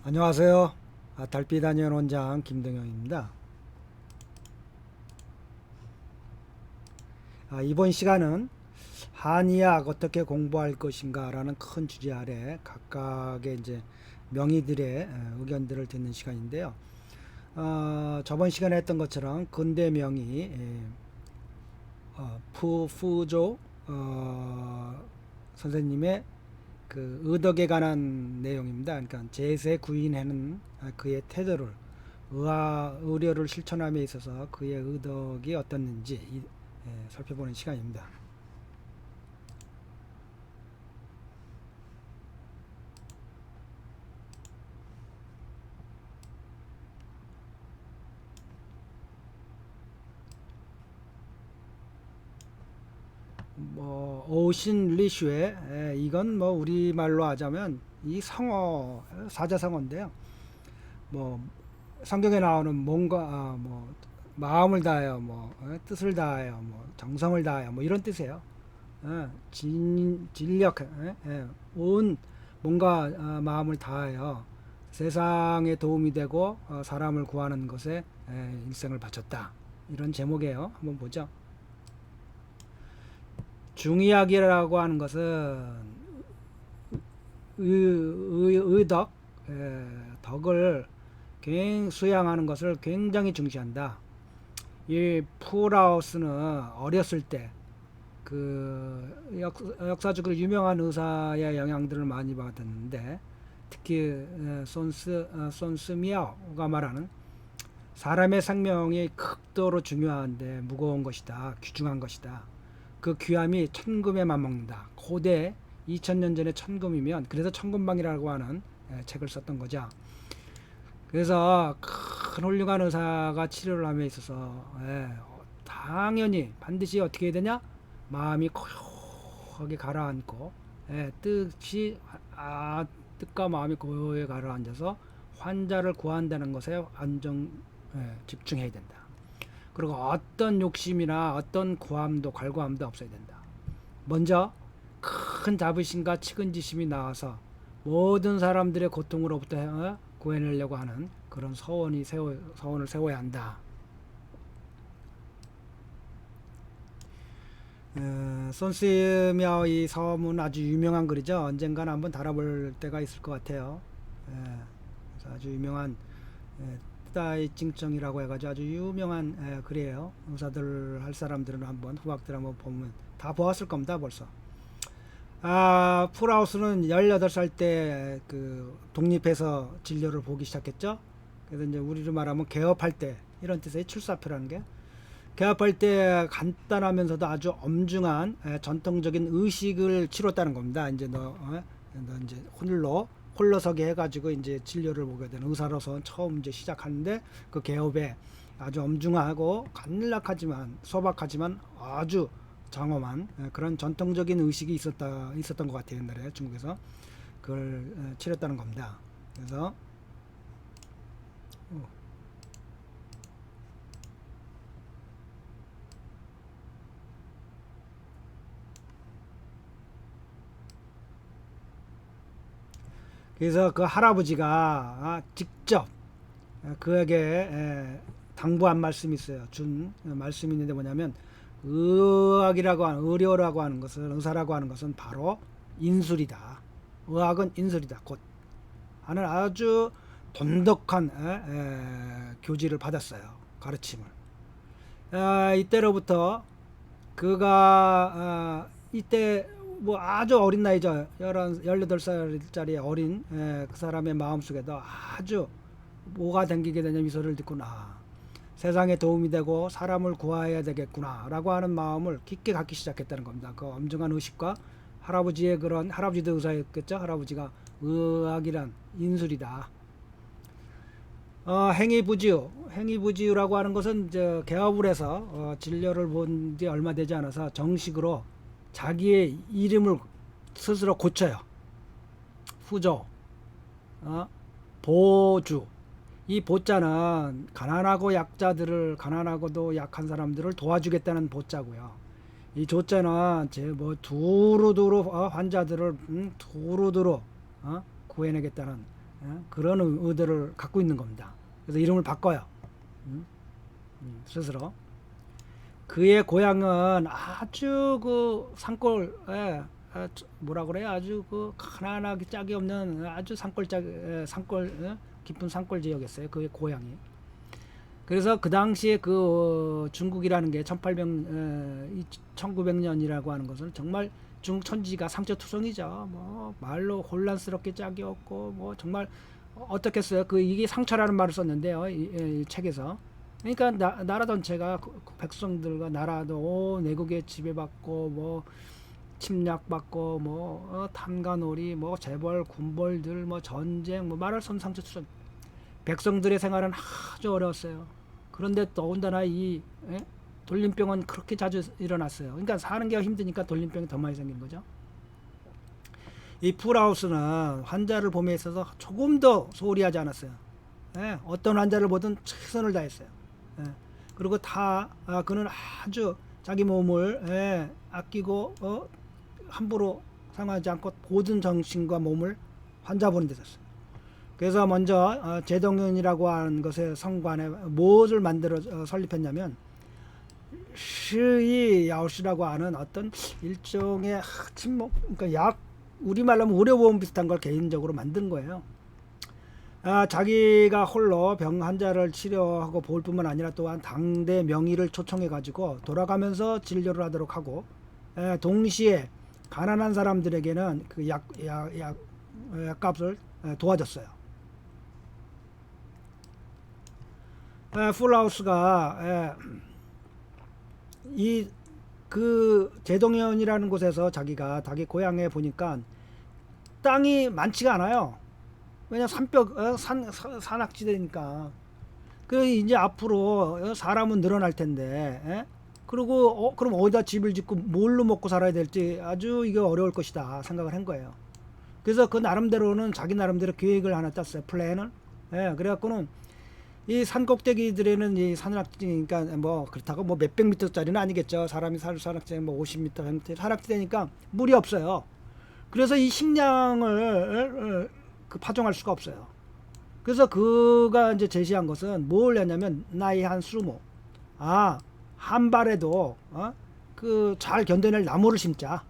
안녕하세요. 달빛 아니언 원장 김동영입니다. 이번 시간은 한의학 어떻게 공부할 것인가라는 큰 주제 아래 각각의 이제 명의들의 의견들을 듣는 시간인데요. 저번 시간에 했던 것처럼 근대 명의 푸푸조 선생님의 그 의덕에 관한 내용입니다. 그러니까 제세 구인하는 그의 태도를 의료를 실천함에 있어서 그의 의덕이 어떻는지 살펴보는 시간입니다. 뭐 오신 리슈에 이건 뭐 우리말로 하자면 이 성어 사자성어인데요. 뭐 성경에 나오는 뭔가 뭐 마음을 다하여 뭐 뜻을 다하여 뭐 정성을 다하여 뭐 이런 뜻이에요. 진력 온 뭔가 마음을 다하여 세상에 도움이 되고 사람을 구하는 것에 일생을 바쳤다. 이런 제목이에요. 한번 보죠. 중의학이라고 하는 것은 의덕, 덕을 수양하는 것을 굉장히 중시한다. 이 푸라우스는 어렸을 때 그 역사적으로 유명한 의사의 영향들을 많이 받았는데 특히 손스 미아오가 말하는 사람의 생명이 극도로 중요한데 무거운 것이다, 귀중한 것이다. 그 귀함이 천금에 맞먹는다. 고대 2000년 전에 천금이면 그래서 천금방이라고 하는 책을 썼던 거죠. 그래서 큰 훌륭한 의사가 치료를 함에 있어서 당연히 반드시 어떻게 해야 되냐? 마음이 고요하게 가라앉고 뜻과 마음이 고요하게 가라앉아서 환자를 구한다는 것에 집중해야 된다. 그리고 어떤 욕심이나 어떤 구함도 갈구함도 없어야 된다. 먼저 큰 자부심과 측은지심이 나와서 모든 사람들의 고통으로부터 구해내려고 하는 그런 서원을 세워야 한다. 손스미아의 서문 아주 유명한 글이죠. 언젠가는 한번 다뤄볼 때가 있을 것 같아요. 아주 유명한 따이 찡정이라고 해가지고 아주 유명한 글이에요. 의사들 할 사람들은 한번 후학들 한번 보면 다 보았을 겁니다. 벌써. 풀하우스는 18살 때 그 독립해서 진료를 보기 시작했죠. 그래서 이제 우리로 말하면 개업할 때 이런 뜻의 출사표라는 게 개업할 때 간단하면서도 아주 엄중한 전통적인 의식을 치렀다는 겁니다. 이제 너 이제 홀로서기 해가지고 이제 진료를 보게 되는 의사로서 처음 이제 시작하는데 그 개업에 아주 엄중하고 간략하지만 소박하지만 아주 장엄한 그런 전통적인 의식이 있었던 것 같아요. 옛날에 중국에서 그걸 치렀다는 겁니다. 그래서 그 할아버지가 직접 그에게 당부한 말씀이 있어요. 준 말씀이 있는데 뭐냐면 의료라고 하는 것은 의사라고 하는 것은 바로 인술이다. 의학은 인술이다. 곧 하는 아주 돈독한 교지를 받았어요. 가르침을. 이때로부터 그가 이때 뭐 아주 어린 나이죠. 18살짜리 어린 그 사람의 마음속에도 아주 뭐가 당기게 되냐 미소를 듣구나. 세상에 도움이 되고 사람을 구해야 되겠구나 라고 하는 마음을 깊게 갖기 시작했다는 겁니다. 그 엄중한 의식과 할아버지의 그런 할아버지도 의사였겠죠. 할아버지가 의학이란 인술이다. 행위부지유라고 하는 것은 이제 개업을 해서 진료를 본 지 얼마 되지 않아서 정식으로 자기의 이름을 스스로 고쳐요. 후조, 어? 보주. 이 보자는 가난하고도 약한 사람들을 도와주겠다는 보자고요. 이 조자는 뭐 두루두루 환자들을 두루두루 구해내겠다는 그런 의도를 갖고 있는 겁니다. 그래서 이름을 바꿔요. 스스로. 그의 고향은 아주 그 산골, 뭐라 그래요? 아주 그 가난하게 짝이 없는 아주 산골, 깊은 산골 지역이었어요. 그의 고향이. 그래서 그 당시에 그 중국이라는 게 1900년이라고 하는 것은 정말 중국 천지가 상처투성이죠. 뭐 말로 혼란스럽게 짝이 없고 뭐 정말 어떻겠어요? 그 이게 상처라는 말을 썼는데요. 이 책에서. 그러니까 나라 전체가 그 백성들과 나라도 내국에 지배받고 뭐 침략받고 뭐 탐관오리 뭐 재벌 군벌들 뭐 전쟁 뭐 말할 수 없는 상처투성. 백성들의 생활은 아주 어려웠어요. 그런데 더군다나 이 돌림병은 그렇게 자주 일어났어요. 그러니까 사는 게 힘드니까 돌림병이 더 많이 생긴 거죠. 이 풀하우스는 환자를 봄에 있어서 조금도 소홀히 하지 않았어요. 어떤 환자를 보든 최선을 다했어요. 그리고 그는 아주 자기 몸을 아끼고 함부로 상하지 않고 모든 정신과 몸을 환자분이 됐었어요. 그래서 먼저 제동윤이라고 하는 것의 성관에 무엇을 만들어 설립했냐면 시의 야오시라고 하는 어떤 일종의 침묵, 그러니까 우리말로 하면 의료보험 비슷한 걸 개인적으로 만든 거예요. 자기가 홀로 병 환자를 치료하고 볼 뿐만 아니라 또한 당대 명의를 초청해 가지고 돌아가면서 진료를 하도록 하고, 동시에 가난한 사람들에게는 그 약값을 도와줬어요. 풀하우스가 그 제동현이라는 곳에서 자기 고향에 보니까 땅이 많지가 않아요. 왜냐 산악지대니까. 그 이제 앞으로 사람은 늘어날 텐데, 그리고 그럼 어디다 집을 짓고 뭘로 먹고 살아야 될지 아주 이게 어려울 것이다 생각을 한 거예요. 그래서 그 나름대로는 자기 나름대로 계획을 하나 짰어요. 플랜을. 그래갖고는 이 산꼭대기들에는 이 산악지니까 뭐 그렇다고 뭐 몇백 미터짜리는 아니겠죠. 사람이 살 산악지대 뭐 50m, 100m 산악지대니까 물이 없어요. 그래서 이 식량을 파종할 수가 없어요. 그래서 그가 이제 제시한 것은 뭘 했냐면 나이 한 수모, 한 발에도 그 잘 견뎌낼 나무를 심자.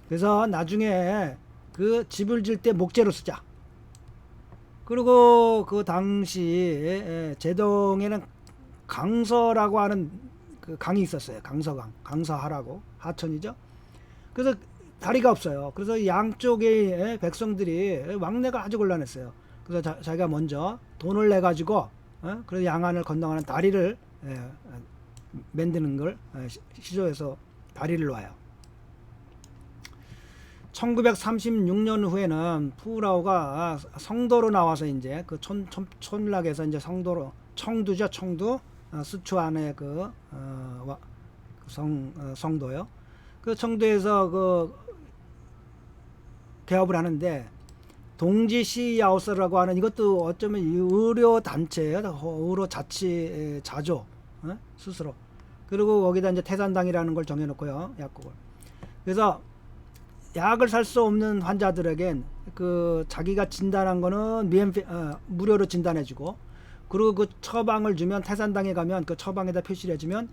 그래서 나중에 그 집을 질 때 목재로 쓰자. 그리고 그 당시 제동에는 강서라고 하는 그 강이 있었어요. 강서하라고 하천이죠. 그래서 다리가 없어요. 그래서 양쪽의 백성들이 왕래가 아주 곤란했어요. 그래서 자기가 먼저 돈을 내 가지고 그래서 양안을 건너가는 다리를 만드는 걸 시조해서 다리를 놔요. 1936년 후에는 푸라오가 성도로 나와서 이제 그 촌락에서 이제 성도로 청두죠. 청두 스촨의 그 성도요. 그 청두에서 그 개업을 하는데 동지시 야오스라고 하는 이것도 어쩌면 의료 단체예요. 의료 자치 자조 스스로. 그리고 거기다 이제 태산당이라는 걸 정해놓고요. 약국을. 그래서 약을 살 수 없는 환자들에겐 그 자기가 진단한 거는 무료로 진단해주고, 그리고 그 처방을 주면 태산당에 가면 그 처방에다 표시를 해주면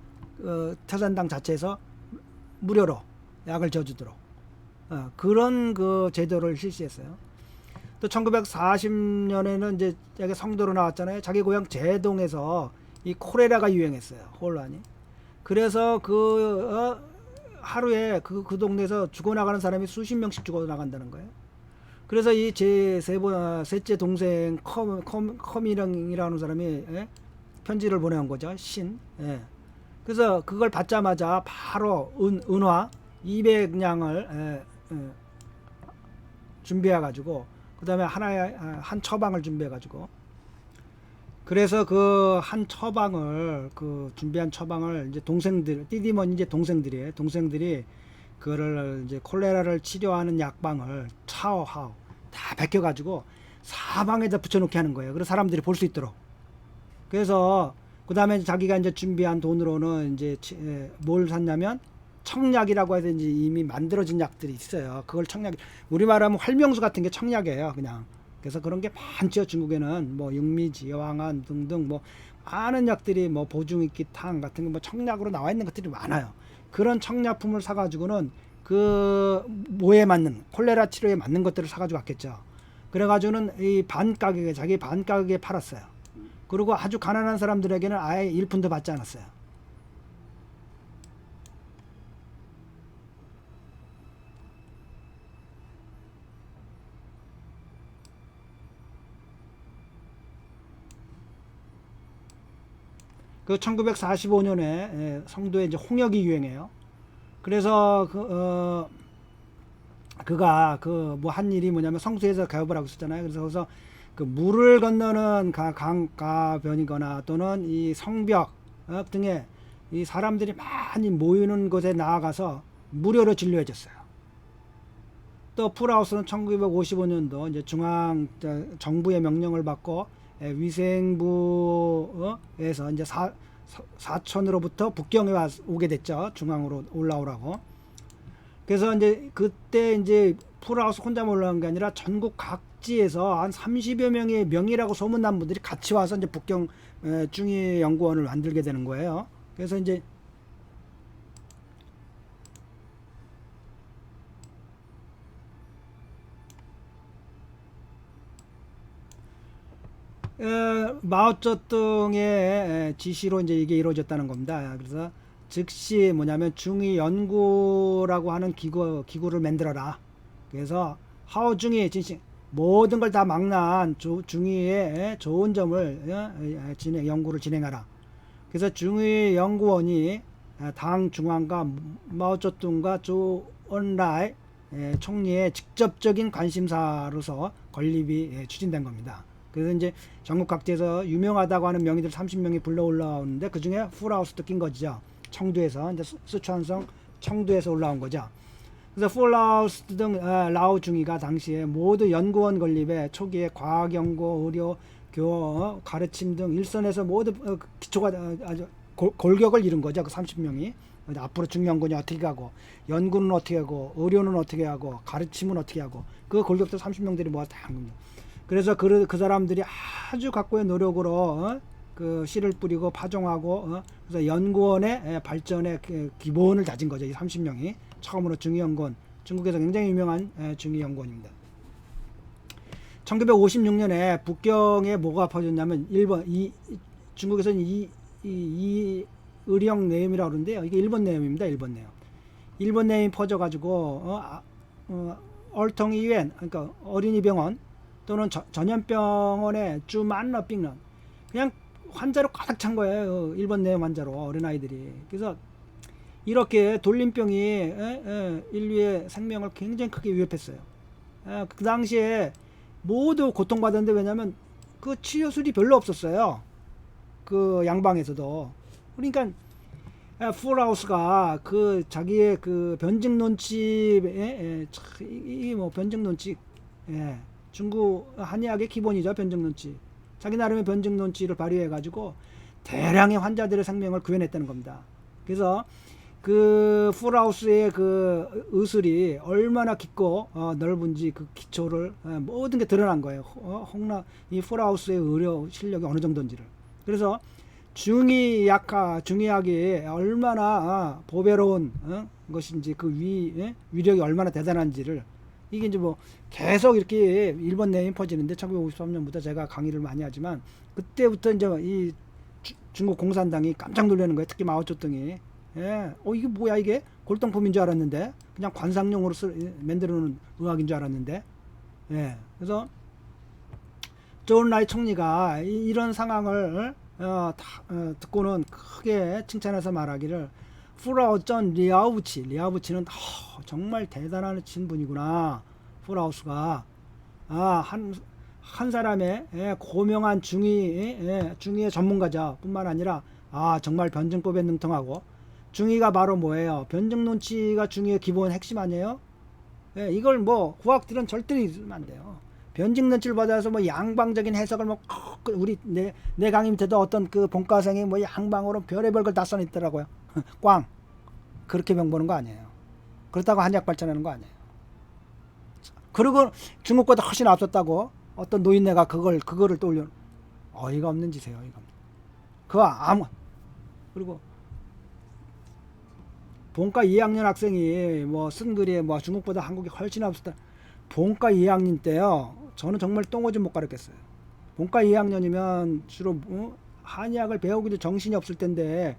태산당 자체에서 무료로 약을 줘주도록 그런 그 제도를 실시했어요. 또 1940년에는 이제 자기 성도로 나왔잖아요. 자기 고향 제동에서 이 콜레라가 유행했어요. 혼란이. 그래서 하루에 그 동네에서 죽어나가는 사람이 수십 명씩 죽어나간다는 거예요. 그래서 이 제 셋째 동생 커미령이라는 사람이 편지를 보내온 거죠. 그래서 그걸 받자마자 바로 은화 200냥을 준비해 가지고, 그 다음에 한 처방을 준비해 가지고, 그래서 그 한 처방을 준비한 처방을 이제 띠디먼 이제 동생들이 그거를 이제 콜레라를 치료하는 약방을 차오하오 다 베껴 가지고 사방에다 붙여놓게 하는 거예요. 그래서 사람들이 볼 수 있도록. 그래서 그 다음에 자기가 이제 준비한 돈으로는 이제 뭘 샀냐면 청약이라고 해서 이제 이미 만들어진 약들이 있어요. 그걸 청약, 우리말하면 활명수 같은 게 청약이에요. 그냥 그래서 그런 게 많죠. 중국에는 뭐 육미지, 여왕안 등등 뭐 많은 약들이 뭐 보중익기탕 같은 거 뭐 청약으로 나와 있는 것들이 많아요. 그런 청약품을 사가지고는 그 뭐에 맞는 콜레라 치료에 맞는 것들을 사가지고 왔겠죠. 그래가지고는 이 반 가격에 자기 반 가격에 팔았어요. 그리고 아주 가난한 사람들에게는 아예 1푼도 받지 않았어요. 그 1945년에 성도에 이제 홍역이 유행해요. 그래서 그가 그 뭐 한 일이 뭐냐면 성수에서 개업을 하고 있었잖아요. 그래서 거기서 그 물을 건너는 강가변이거나 또는 이 성벽 등에 이 사람들이 많이 모이는 곳에 나아가서 무료로 진료해 줬어요. 또 풀하우스는 1955년도 이제 중앙 정부의 명령을 받고 위생부에서 이제 사천으로부터 북경에 오게 됐죠. 중앙으로 올라오라고. 그래서 이제 그때 이제 풀하우스 혼자 올라온 게 아니라 전국 각지에서 한 30여 명의 명의라고 소문난 분들이 같이 와서 이제 북경 중의연구원을 만들게 되는 거예요. 그래서 이제 마오쩌둥의 지시로 이제 이게 이루어졌다는 겁니다. 그래서 즉시 뭐냐면 중의연구라고 하는 기구를 만들어라. 그래서 하오중이 진짜 모든 걸 다 망라한 중의의 좋은 점을 연구를 진행하라. 그래서 중의연구원이 당 중앙과 마오쩌둥과 조언라이 총리의 직접적인 관심사로서 건립이 추진된 겁니다. 그래서 이제 전국 각지에서 유명하다고 하는 명의들 30명이 불러 올라오는데 그 중에 풀하우스도 낀 거죠. 청두에서 이제 쓰촨성 청두에서 올라온 거죠. 그래서 풀하우스 등 라오 중위가 당시에 모두 연구원 건립에 초기에 과학 연구, 의료, 교어, 가르침 등 일선에서 모두 기초가 아주 골격을 이룬 거죠. 그 30명이 앞으로 중요연구원이 어떻게 가고 연구는 어떻게 하고 의료는 어떻게 하고 가르침은 어떻게 하고 그 골격들 30명들이 모아서 다 한 겁니다. 그래서 그 사람들이 아주 각고의 노력으로 그 씨를 뿌리고 파종하고 그래서 연구원의 발전의 기본을 다진 거죠. 이 30명이 처음으로 중의연구원, 중국에서 굉장히 유명한 중의연구원입니다. 1956년에 북경에 뭐가 퍼졌냐면 중국에서는 이 의령 내염이라고 그러는데요. 이게 일본 내염입니다. 일본 내염. 일본 내염이 퍼져가지고 얼통 이웬 그러니까 어린이 병원 또는 전염병원에 주만러 빙런 그냥 환자로 가득 찬 거예요. 일본 내염 환자로 어린아이들이. 그래서 이렇게 돌림병이 인류의 생명을 굉장히 크게 위협했어요. 그 당시에 모두 고통받았는데 왜냐면 그 치료술이 별로 없었어요. 그 양방에서도. 그러니까 풀하우스가 그 자기의 그 변증 논칙에 이뭐 변증 논칙 중국 한의학의 기본이죠. 변증 논칙. 자기 나름의 변증 논칙을 발휘해 가지고 대량의 환자들의 생명을 구해냈다는 겁니다. 그래서 그 풀하우스의 그 의술이 얼마나 깊고 넓은지 그 기초를 모든 게 드러난 거예요. 이 풀하우스의 의료 실력이 어느 정도인지를. 그래서 중의학이 얼마나 보배로운 것인지 그 위력이 얼마나 대단한지를 이게 이제 뭐 계속 이렇게 일본 내염이 퍼지는데 1953년부터 제가 강의를 많이 하지만 그때부터 이제 이 중국 공산당이 깜짝 놀라는 거예요. 특히 마오쩌둥이. 이게 뭐야 이게 골동품인 줄 알았는데 그냥 관상용으로 만들어 놓은 의학인 줄 알았는데 그래서 조은라이 총리가 이런 상황을 듣고는 크게 칭찬해서 말하기를 풀하우전 리아우치는 정말 대단한 신분이구나. 풀하우스가 한 사람의 고명한 중의의 전문가자 뿐만 아니라 정말 변증법에 능통하고 중의가 바로 뭐예요? 변증 논치가 중의의 기본 핵심 아니에요? 이걸 뭐 후학들은 절대로 잊으면 안 돼요. 변증 논치를 받아서 뭐 양방적인 해석을 뭐 우리 내 강의 밑에도 어떤 그 본과생이 뭐 양방으로 별의별 걸 다 써냈더라고요. 꽝 그렇게 병 보는 거 아니에요. 그렇다고 한약 발전하는 거 아니에요. 그리고 중국보다 훨씬 앞섰다고 어떤 노인네가 그거를 또 올려. 어이가 없는 짓이에요. 어이가 없는. 그거 아무. 그리고 본과 2학년 학생이 뭐 쓴 글이 뭐 중국보다 한국이 훨씬 앞섰다. 본과 2학년 때요. 저는 정말 똥오줌 못 가렸겠어요. 본과 2학년이면 주로 한의학을 배우기도 정신이 없을 텐데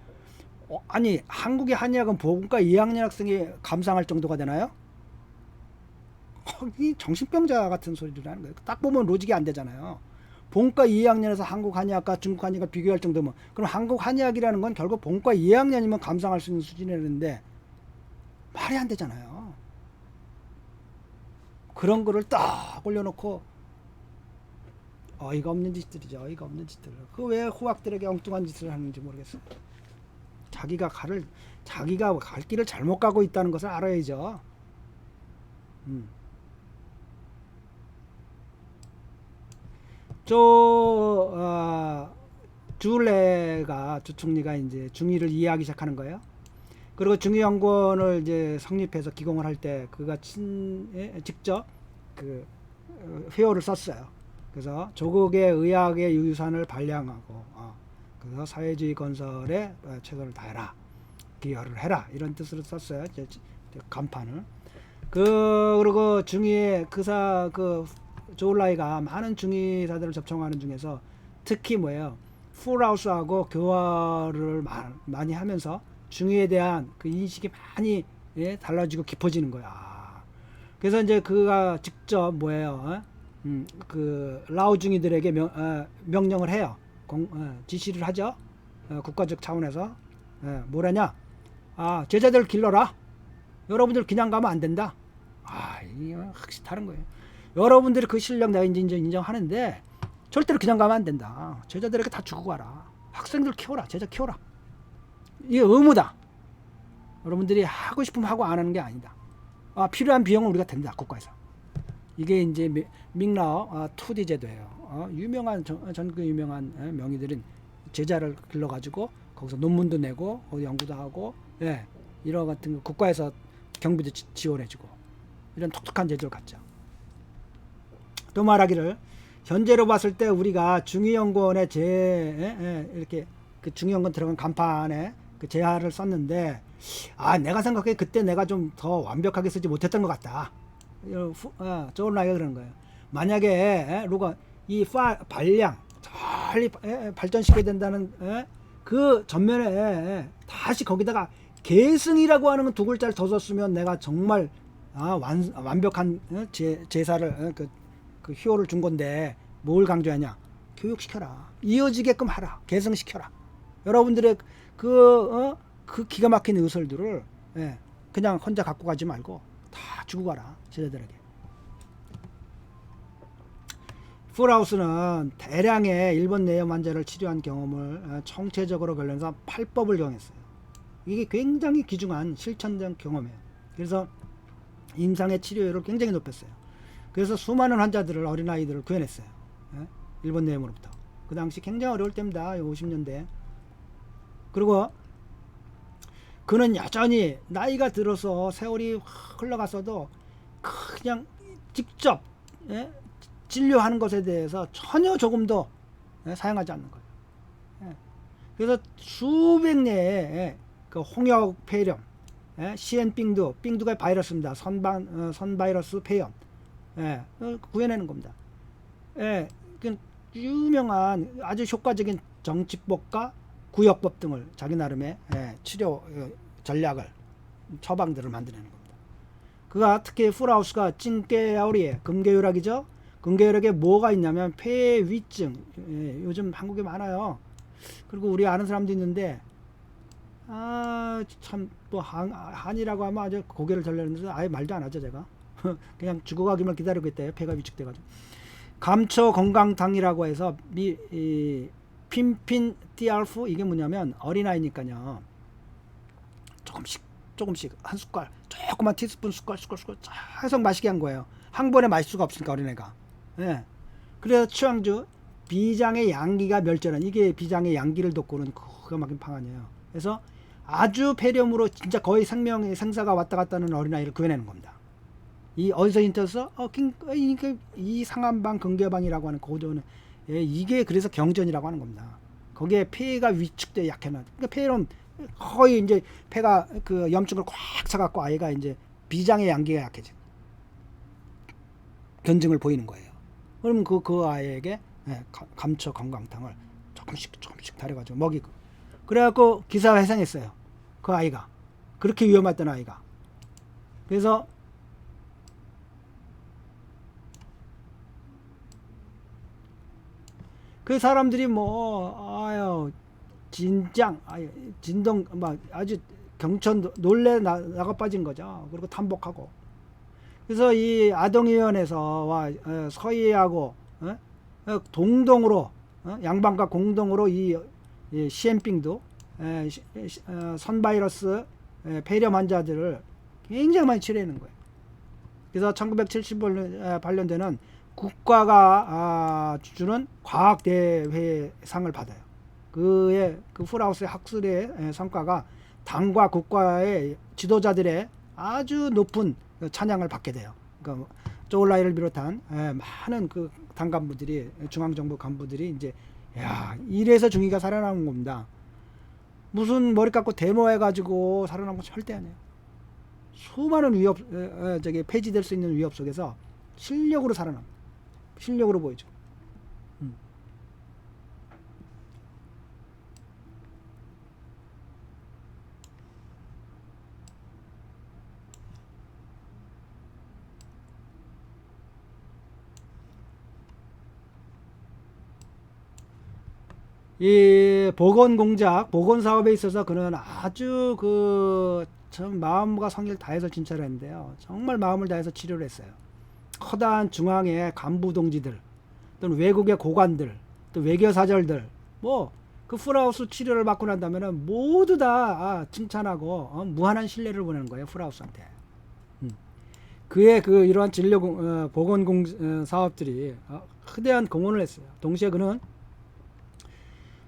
아니 한국의 한의학은 본과 2학년 학생이 감상할 정도가 되나요? 이 정신병자 같은 소리를 하는 거예요. 딱 보면 로직이 안 되잖아요. 본과 2학년에서 한국 한의학과 중국 한의학을 비교할 정도면 그럼 한국 한의학이라는 건 결국 본과 2학년이면 감상할 수 있는 수준이라는데 말이 안 되잖아요. 그런 거를 딱 올려놓고 어이가 없는 짓들이죠. 어이가 없는 짓들. 그 왜 후학들에게 엉뚱한 짓을 하는지 모르겠어요. 자기가 갈 길을 잘못 가고 있다는 것을 알아야죠. 주울레가 주총리가 이제 중의를 이해하기 시작하는 거예요. 그리고 중의연구원을 이제 성립해서 기공을 할 때 그가 직접 그 회오를 썼어요. 그래서 조국의 의학의 유산을 발扬하고 그래서 사회주의 건설에 최선을 다해라, 기여를 해라 이런 뜻으로 썼어요. 간판을. 그리고 중의의 그 조울라이가 많은 중의사들을 접촉하는 중에서 특히 뭐예요? 풀하우스하고 교화를 많이 하면서 중의에 대한 그 인식이 많이 달라지고 깊어지는 거야. 그래서 이제 그가 직접 뭐예요? 그 라오 중이들에게 명령을 해요. 지시를 하죠. 국가적 차원에서 뭐라냐? 제자들 길러라. 여러분들 그냥 가면 안 된다. 이게 확실히 다른 거예요. 여러분들이 그 실력 내가 이제 인정하는데 절대로 그냥 가면 안 된다. 제자들에게 다 주고 가라. 학생들 키워라. 제자 키워라. 이게 의무다. 여러분들이 하고 싶으면 하고 안 하는 게 아니다. 필요한 비용은 우리가 댄다. 국가에서. 이게 이제 밍라오 투디 제도예요. 유명한 전국 유명한 명의들은 제자를 길러가지고 거기서 논문도 내고 연구도 하고 이런 같은 국가에서 경비도 지원해주고 이런 독특한 제도를 갖죠. 또 말하기를 현재로 봤을 때 우리가 중의연구원에 이렇게 그 중의연구원 들어간 간판에 그 제하를 썼는데 내가 생각해 그때 내가 좀 더 완벽하게 쓰지 못했던 것 같다. 조울라이가 그러는 거예요. 만약에 누가 이 발량 잘 발전시켜야 된다는 그 전면에 다시 거기다가 계승이라고 하는 두 글자를 더 썼으면 내가 정말 완벽한 제사를 그 효를 준 건데 뭘 강조하냐? 교육시켜라. 이어지게끔 하라. 계승시켜라. 여러분들의 그 기가 막힌 의설들을 그냥 혼자 갖고 가지 말고 다 주고 가라. 제자들에게. 풀하우스는 대량의 일본 내염 환자를 치료한 경험을 총체적으로 걸면서 8법을 정했어요. 이게 굉장히 귀중한 실천적 경험이에요. 그래서 임상의 치료율을 굉장히 높였어요. 그래서 수많은 환자들을 어린아이들을 구해냈어요. 일본 내염으로부터. 그 당시 굉장히 어려울 때입니다. 50년대. 그리고 그는 여전히 나이가 들어서 세월이 흘러갔어도 그냥 직접 진료하는 것에 대해서 전혀 조금도 사용하지 않는 거예요. 그래서 수백 내의 그 홍역 폐렴, 시엔빙두, 빙두가 바이러스입니다. 선바이러스 폐염, 구해내는 겁니다. 그 유명한 아주 효과적인 정치법과 구역법 등을 자기 나름의 치료 전략을 처방들을 만들어내는 겁니다. 그가 특히 풀하우스가 찐깨아우리에 금계혈학이죠. 금계혈학에 뭐가 있냐면 폐위증, 요즘 한국에 많아요. 그리고 우리 아는 사람도 있는데 참 또 한이라고 하면 아주 고개를 절레는데 아예 말도 안 하죠 제가. 그냥 죽어가기만 기다리고 있대요. 폐가 위축돼가지고. 감초 건강탕이라고 해서 핀핀 띠알프 이게 뭐냐면 어린아이니까요. 조금씩 한 숟갈 조그만 티스푼 숟갈 계속 마시게 한 거예요. 한 번에 마실 수가 없으니까 어린애가. 그래서 추앙주 비장의 양기가 멸절한 이게 비장의 양기를 돋구는 그가 막힌 방안이에요. 그래서 아주 폐렴으로 진짜 거의 생사가 왔다 갔다 하는 어린아이를 구해내는 겁니다. 이 어디서 힌트였어? 이 상한방 근개방이라고 하는 고도는 이게 그래서 경전이라고 하는 겁니다. 거기에 폐가 위축돼 약해면 그러니까 폐는 거의 이제 폐가 그 염증을 꽉 차갖고 아이가 이제 비장의 양기가 약해져 견증을 보이는 거예요. 그러면 그 아이에게 감초 건강탕을 조금씩 다려가지고 먹이고 그래갖고 기사회생했어요. 그 아이가 그렇게 위험했던 아이가. 그래서 그 사람들이 뭐 아유 진짱 진동 막 아주 경천 놀래 나가 빠진 거죠. 그리고 tam복하고 그래서 이 아동위원회에서와 서희하고 동동으로 양방과 공동으로 이 시엔핑도 선바이러스 폐렴 환자들을 굉장히 많이 치료하는 거예요. 그래서 1978년대는 국가가 주는 과학대회상을 받아요. 그 풀하우스의 학술의 성과가 당과 국가의 지도자들의 아주 높은 찬양을 받게 돼요. 그러니까 조울라이를 비롯한 많은 그 당 간부들이 중앙정부 간부들이 이제 야 이래서 중이가 살아나는 겁니다. 무슨 머리 깎고 데모해가지고 살아난 건 절대 아니에요. 수많은 위협 폐지될 수 있는 위협 속에서 실력으로 살아납니다. 실력으로 보이죠. 이 보건 사업에 있어서 그는 아주 참 마음과 성의를 다해서 진찰을 했는데요. 정말 마음을 다해서 치료를 했어요. 커다란 중앙의 간부 동지들, 또는 외국의 고관들, 또 외교사절들, 그 풀하우스 치료를 받고 난 다음에는 모두 다 칭찬하고 무한한 신뢰를 보내는 거예요. 풀하우스한테. 그의 이러한 보건 사업들이 거대한 공헌을 했어요. 동시에 그는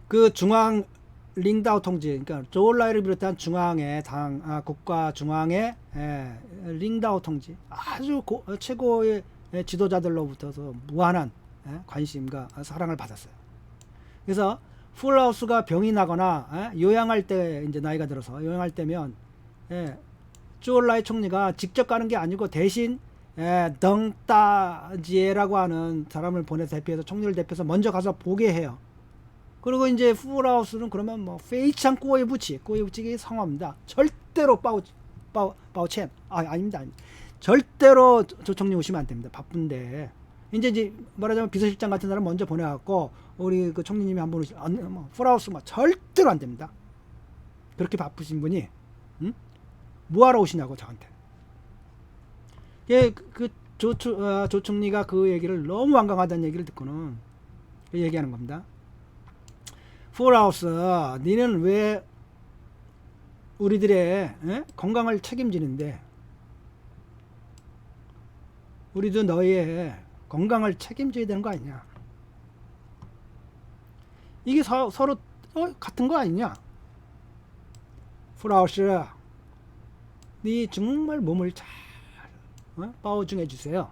그 중앙 링다오 통지, 그러니까 조울라이를 비롯한 중앙의 국가 중앙의 링다오 통지, 아주 최고의 지도자들로부터서 무한한 관심과 사랑을 받았어요. 그래서 풀하우스가 병이 나거나 요양할 때 이제 나이가 들어서 요양할 때면 조울라이 총리가 직접 가는 게 아니고 대신 덩따지에라고 하는 사람을 보내서 총리를 대표해서 먼저 가서 보게 해요. 그리고 이제 풀하우스는 그러면 페이창 꼬에부치기 성화입니다. 절대로 빠우챔 아닙니다. 절대로 조총리 오시면 안 됩니다. 바쁜데 이제 말하자면 비서실장 같은 사람 먼저 보내갖고 우리 그 총리님이 한번 풀하우스 절대로 안 됩니다. 그렇게 바쁘신 분이 뭐하러 오시냐고 저한테. 조 총리가 그 얘기를 너무 완강하다는 얘기를 듣고는 얘기하는 겁니다. 풀하우스, 니는 왜 우리들의 건강을 책임지는데 우리도 너희의 건강을 책임져야 되는 거 아니냐? 이게 서로 같은 거 아니냐? 풀하우스, 니 정말 몸을 잘 보호해 주세요.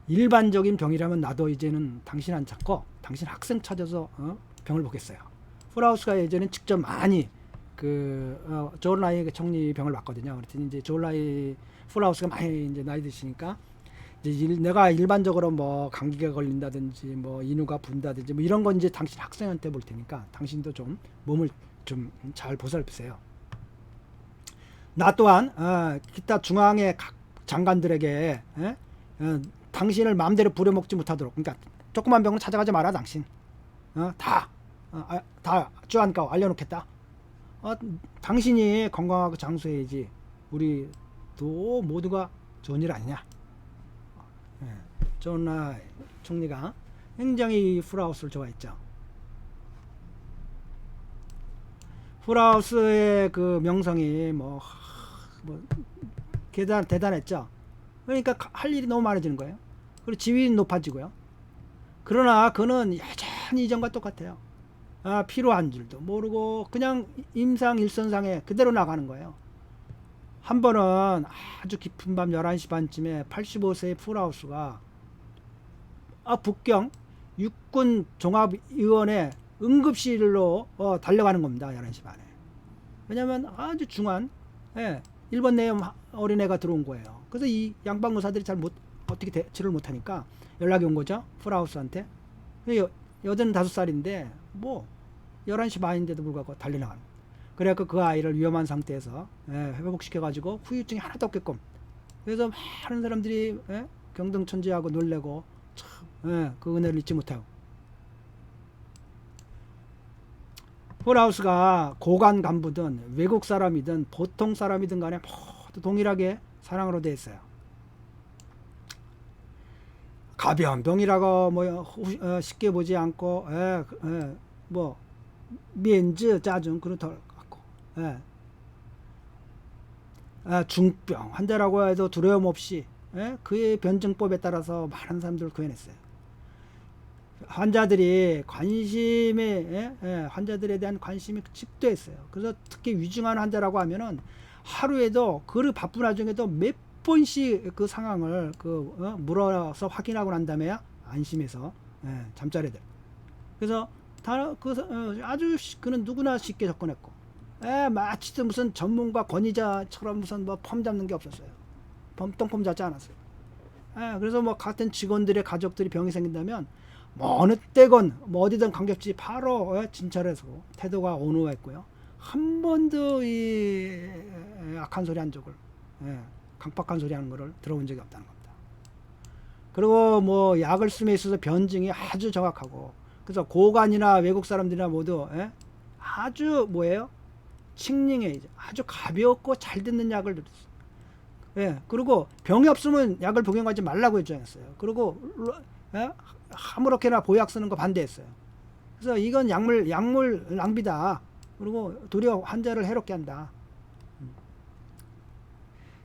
일반적인 병이라면 나도 이제는 당신 안 찾고 당신 학생 찾아서 병을 보겠어요. 풀하우스가 예전엔 직접 많이 조울라이 총리 병을 봤거든요. 그랬더니 이제 조울라이 풀하우스가 많이 이제 나이 드시니까 이제 내가 일반적으로 감기가 걸린다든지 인후가 분다든지 이런 건 이제 당신 학생한테 볼 테니까 당신도 좀 몸을 좀 잘 보살피세요. 나 또한 기타 중앙의 각 장관들에게 당신을 마음대로 부려먹지 못하도록, 그러니까 조그만 병은 찾아가지 마라 당신. 다 쭈안까 알려놓겠다. 당신이 건강하고 장수해야지 우리도 모두가 좋은 일 아니냐. 존 총리가 굉장히 풀하우스를 좋아했죠. 풀하우스의 그 명성이 대단했죠. 그러니까 할 일이 너무 많아지는 거예요. 그리고 지위는 높아지고요. 그러나 그는 여전히 이전과 똑같아요. 필요한 줄도 모르고 그냥 임상 일선상에 그대로 나가는 거예요. 한 번은 아주 깊은 밤 11시 반쯤에 85세의 풀하우스가 북경 육군 종합의원회 응급실로 달려가는 겁니다. 11시 반에. 왜냐면 아주 중한 일본 내염 어린애가 들어온 거예요. 그래서 이 양방 의사들이 어떻게 대처를 못하니까 연락이 온 거죠. 풀하우스한테. 85살인데 뭐 11시 반인데도 불구하고 달려나가는. 그래갖고 그 아이를 위험한 상태에서 회복시켜가지고 후유증이 하나도 없게끔. 그래서 많은 사람들이 경등천지하고 놀래고 참, 그 은혜를 잊지 못하고. 풀하우스가 고관 간부든 외국 사람이든 보통 사람이든 간에 모두 동일하게 사랑으로 되어 있어요. 가벼운 병이라고 쉽게 보지 않고 뭐 면즈 짜증 그렇다고 갖고 중병 환자라고 해도 두려움 없이 그의 변증법에 따라서 많은 사람들을 구해냈어요. 환자들이 환자들에 대한 관심이 집도했어요. 그래서 특히 위중한 환자라고 하면은 하루에도 그 바쁜 와중에도 몇 번씩 그 상황을 물어서 확인하고 난 다음에 안심해서 잠자리에 들. 그래서 아주 그는 누구나 쉽게 접근했고, 마치 무슨 전문가 권위자처럼 무슨 뭐 펌 잡는 게 없었어요. 똥폼 잡지 않았어요. 그래서 뭐 같은 직원들의 가족들이 병이 생긴다면 뭐 어느 때건 뭐 어디든 관계없이 바로 진찰해서 태도가 온화했고요. 한 번도 이 악한 소리 한 적을 강박한 소리 하는 거를 들어본 적이 없다는 겁니다. 그리고 뭐 약을 쓰임에 있어서 변증이 아주 정확하고, 그래서 고관이나 외국 사람들이나 모두 아주 칭링에 아주 가볍고 잘 듣는 약을 들었어요. 그리고 병이 없으면 약을 복용하지 말라고 주장했어요. 그리고 아무렇게나 보약 쓰는 거 반대했어요. 그래서 이건 약물 낭비다. 그리고 도리어 환자를 해롭게 한다.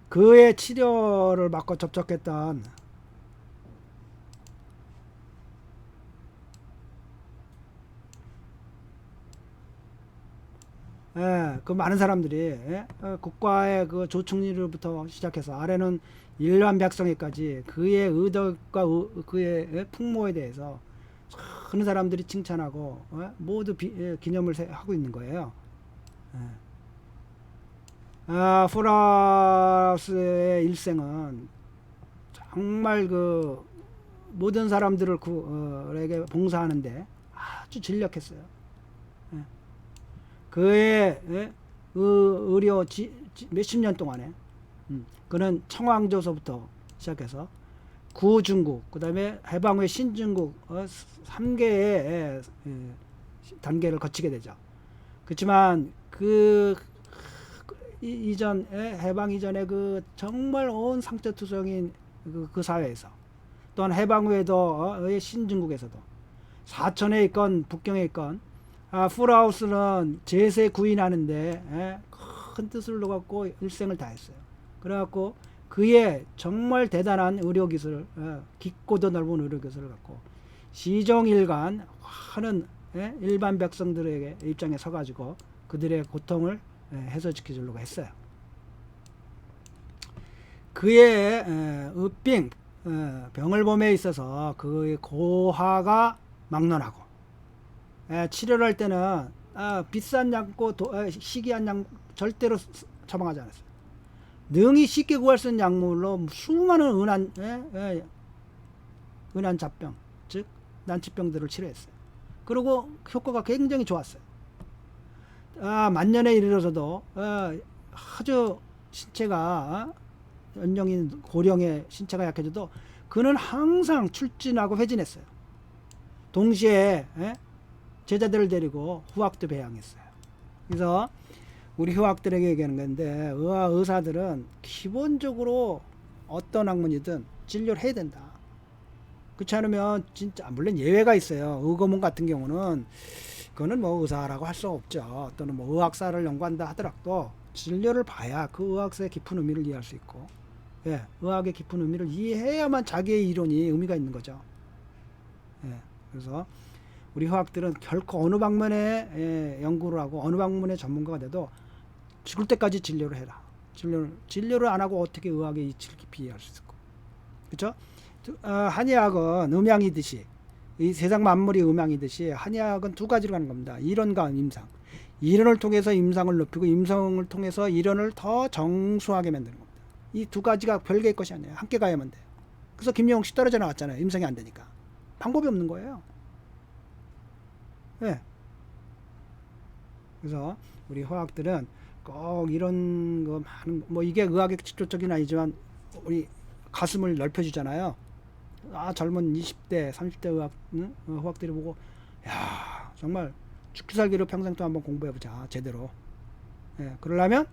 그의 치료를 받고 접촉했던 그 많은 사람들이 국가의 그 조총리로부터 시작해서 아래는 일반 백성에까지 그의 의덕과 그의 풍모에 대해서 많은 사람들이 칭찬하고 모두 기념을 하고 있는 거예요. 풀하우스의 일생은 정말 그 모든 사람들을 에게 봉사하는데 아주 진력했어요. 그의 의료 몇십 년 동안에 그는 청왕조서부터 시작해서 구중국, 그 다음에 해방 후에 신중국 3개의 단계를 거치게 되죠. 그렇지만 해방 이전에 그 정말 온 상처투성인 그 사회에서, 또한 해방 후에도 신중국에서도 사천에 있건 북경에 있건 풀하우스는 제세 구인하는데 큰 뜻을 놓고 일생을 다했어요. 그래갖고 그의 정말 대단한 의료기술, 깊고도 넓은 의료기술을 갖고 시종일관 하는 일반 백성들에게 입장에 서가지고 그들의 고통을 해소시켜주려고 했어요. 그의 으빙 병을봄에 있어서 그의 고화가 막론하고, 치료를 할 때는 비싼 약고 희귀한 약 절대로 처방하지 않았어요. 능히 쉽게 구할 수 있는 약물로 수많은 은한 잡병, 즉 난치병들을 치료했어요. 그리고 효과가 굉장히 좋았어요. 만년에 이르러서도 아주 신체가 연령인 고령의 신체가 약해져도 그는 항상 출진하고 회진했어요. 동시에 제자들을 데리고 후학도 배양했어요. 그래서 우리 후학들에게 얘기하는 건데, 의사들은 기본적으로 어떤 학문이든 진료를 해야 된다. 그렇지 않으면 진짜, 물론 예외가 있어요. 의거문 같은 경우는 그거는 뭐 의사라고 할 수 없죠. 또는 뭐 의학사를 연구한다 하더라도 진료를 봐야 그 의학사의 깊은 의미를 이해할 수 있고, 의학의 깊은 의미를 이해해야만 자기의 이론이 의미가 있는 거죠. 그래서 우리 화학들은 결코 어느 방면에 연구를 하고 어느 방면의 전문가가 돼도 죽을 때까지 진료를 해라. 진료를 안 하고 어떻게 의학의 이치를 깊이 이해할 수 있을까? 그렇죠? 한의학은 음양이듯이 이 세상 만물이 음양이듯이 한의학은 두 가지로 가는 겁니다. 이론과 임상. 이론을 통해서 임상을 높이고 임상을 통해서 이론을 더 정수하게 만드는 겁니다. 이 두 가지가 별개의 것이 아니에요. 함께 가야만 돼요. 그래서 김영웅 씨 떨어져 나왔잖아요. 임상이 안 되니까. 방법이 없는 거예요. 네. 그래서 우리 화학들은 꼭 이런 거 많은 뭐 이게 의학의 직접적인 아니지만 우리 가슴을 넓혀주잖아요. 젊은 20대, 30대 화학들이 보고 야 정말 죽기 살기로 평생 또 한번 공부해보자 제대로. 예, 그러려면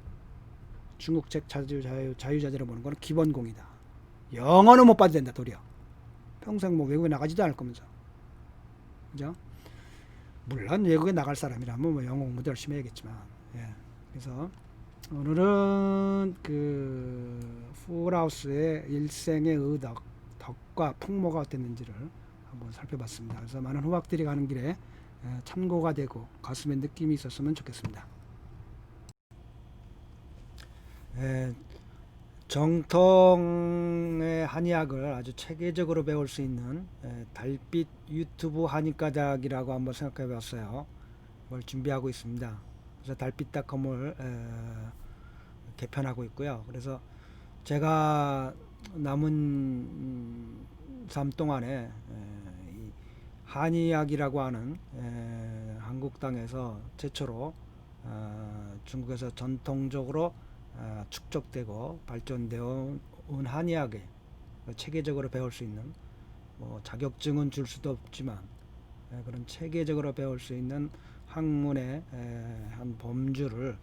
중국책 자유자재를 보는 거는 기본공이다. 영어는 못 봐도 된다 도리어. 평생 뭐 외국에 나가지도 않을 거면서. 그죠? 물론 외국에 나갈 사람이라면 뭐 영어 공부도 열심히 해야겠지만. 예. 그래서 오늘은 푸라우스의 일생의 의덕, 덕과 풍모가 어땠는지를 한번 살펴봤습니다. 그래서 많은 후학들이 가는 길에 참고가 되고 가슴에 느낌이 있었으면 좋겠습니다. 정통의 한의학을 아주 체계적으로 배울 수 있는 달빛 유튜브 한의과 대학이라고 한번 생각해 봤어요. 그걸 준비하고 있습니다. 그래서 달빛닷컴을 개편하고 있고요. 그래서 제가 남은 삶 동안에 이 한의학이라고 하는 한국 땅에서 최초로 중국에서 전통적으로 축적되고 발전되어 온 한의학에 체계적으로 배울 수 있는 뭐 자격증은 줄 수도 없지만 그런 체계적으로 배울 수 있는 학문의 한 범주를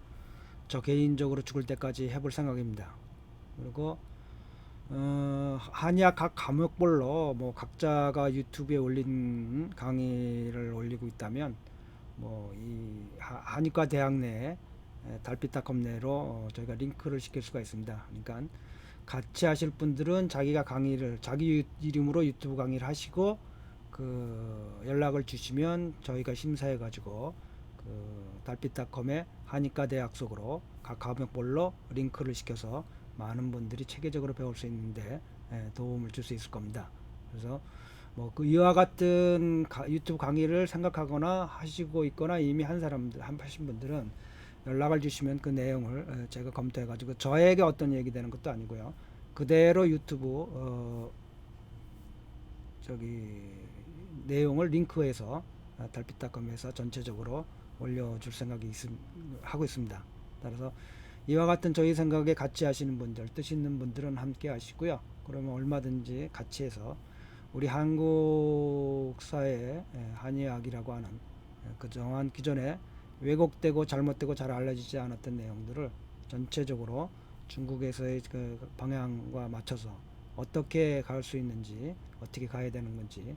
저 개인적으로 죽을 때까지 해볼 생각입니다. 그리고 한의학 각 과목별로 뭐 각자가 유튜브에 올린 강의를 올리고 있다면 뭐 이 한의과 대학 내에 달빛닷컴 내로 저희가 링크를 시킬 수가 있습니다. 그러니까 같이 하실 분들은 자기가 강의를 자기 이름으로 유튜브 강의를 하시고 연락을 주시면 저희가 심사해 가지고 달빛닷컴의 한의과 대학 속으로 각 과목별로 링크를 시켜서 많은 분들이 체계적으로 배울 수 있는데 도움을 줄 수 있을 겁니다. 그래서 뭐 이와 같은 유튜브 강의를 생각하거나 하시고 있거나 이미 하신 분들은 연락을 주시면 그 내용을 제가 검토해 가지고 저에게 어떤 얘기 되는 것도 아니고요. 그대로 유튜브 내용을 링크해서 달빛닷컴에서 전체적으로 올려줄 생각이 하고 있습니다. 따라서 이와 같은 저희 생각에 같이 하시는 분들, 뜻 있는 분들은 함께 하시고요. 그러면 얼마든지 같이 해서 우리 한국 사회의 한의학이라고 하는 그동안 기존에 왜곡되고 잘못되고 잘 알려지지 않았던 내용들을 전체적으로 중국에서의 그 방향과 맞춰서 어떻게 갈 수 있는지, 어떻게 가야 되는 건지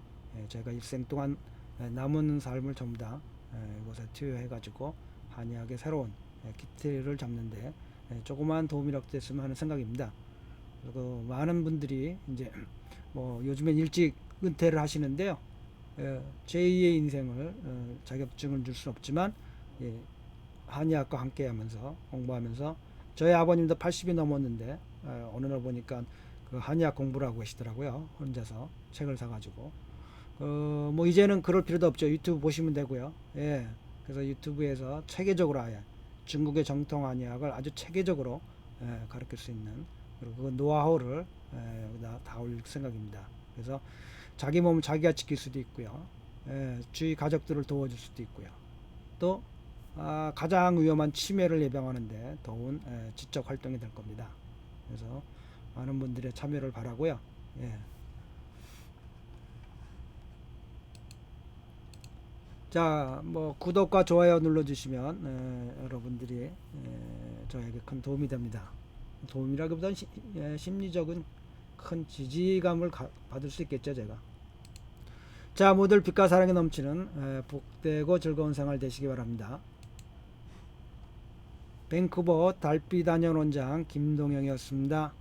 제가 일생 동안 남은 삶을 전부 다 이곳에 투여해 가지고 한의학의 새로운 기틀을 잡는데 조그마한 도움이라도 됐으면 하는 생각입니다. 그리고 많은 분들이 이제 뭐 요즘엔 일찍 은퇴를 하시는데요. 제2의 인생을 자격증을 줄 수는 없지만 한의학과 함께 하면서 공부하면서 저희 아버님도 80이 넘었는데 어느 날 보니까 그 한의학 공부를 하고 계시더라고요. 혼자서 책을 사가지고 뭐 이제는 그럴 필요도 없죠. 유튜브 보시면 되고요. 그래서 유튜브에서 체계적으로 아예 중국의 정통 한의학을 아주 체계적으로 가르칠 수 있는 그리고 그 노하우를 여기다 다 올릴 생각입니다. 그래서 자기 몸을 자기가 지킬 수도 있고요. 주위 가족들을 도와줄 수도 있고요. 또 가장 위험한 치매를 예방하는데 도운 지적 활동이 될 겁니다. 그래서 많은 분들의 참여를 바라고요. 자, 뭐 구독과 좋아요 눌러주시면 여러분들이 저에게 큰 도움이 됩니다. 도움이라기보다는 심리적인 큰 지지감을 받을 수 있겠죠, 제가. 자, 모두 빛과 사랑이 넘치는 복되고 즐거운 생활 되시기 바랍니다. 밴쿠버 달빛 안녕 원장 김동영이었습니다.